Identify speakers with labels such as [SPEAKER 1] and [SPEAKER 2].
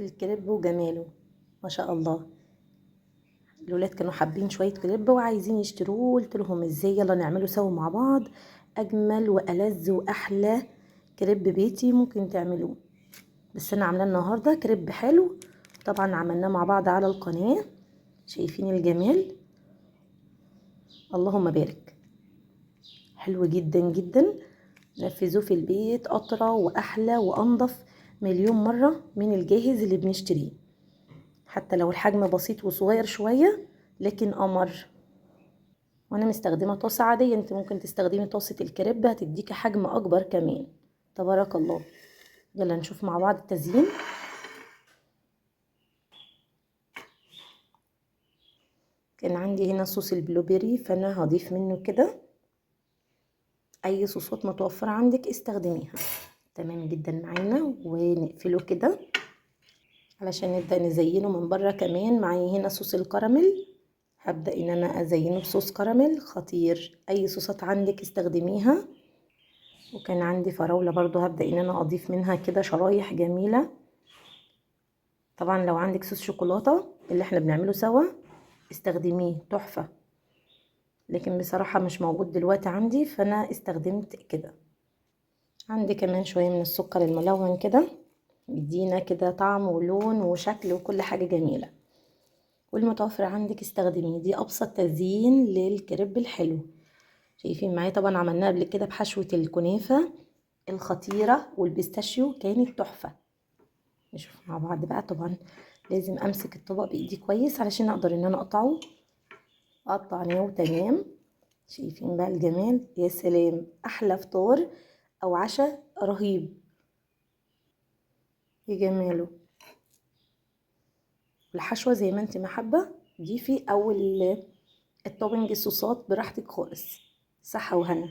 [SPEAKER 1] الكريب وجماله ما شاء الله. الولاد كانوا حابين شويه كريب وعايزين يشتروه، قلت لهم ازاي، يلا نعمله سوا مع بعض. اجمل والذ واحلى كريب بيتي ممكن تعملوه. بس انا عاملاه النهارده كريب حلو، طبعا عملناه مع بعض على القناه. شايفين الجمال؟ اللهم بارك. حلو جدا جدا. نفذوه في البيت اطرى واحلى وانضف مليون مره من الجاهز اللي بنشتريه، حتى لو الحجم بسيط وصغير شويه لكن امر. وانا مستخدمه طاسه عاديه، انت ممكن تستخدمي طاسه الكريب هتديكي حجم اكبر كمان. تبارك الله. يلا نشوف مع بعض التزيين. كان عندي هنا صوص البلوبيري، فانا هضيف منه كده. اي صوصات متوفره عندك استخدميها. تمام جدا معانا، ونقفله كده علشان نبدا نزينه من بره. كمان معايا هنا صوص الكراميل، هبدا ان انا ازينه بصوص كراميل خطير. اي صوصات عندك استخدميها. وكان عندي فراوله برضو، هبدا ان انا اضيف منها كده شرايح جميله. طبعا لو عندك صوص شوكولاته اللي احنا بنعمله سوا استخدميه، تحفه. لكن بصراحه مش موجود دلوقتي عندي، فانا استخدمت كده. عندي كمان شويه من السكر الملون كده، يدينا كده طعم ولون وشكل وكل حاجه جميله. والمتوفر عندك استخدميه. دي ابسط تزيين للكريب الحلو. شايفين معايا؟ طبعا عملناه قبل كده بحشوه الكنافه الخطيره والبيستاشيو، كانت تحفه. نشوف مع بعض بقى. طبعا لازم امسك الطبق بايدي كويس علشان اقدر ان انا اقطعه. قطعناه تمام. شايفين بقى الجمال؟ يا سلام، احلى فطار او عشاء رهيب. يا جماله. الحشوه زي ما انت محبه ضيفي، او التوبنج الصوصات براحتك خالص. صحه وهنا.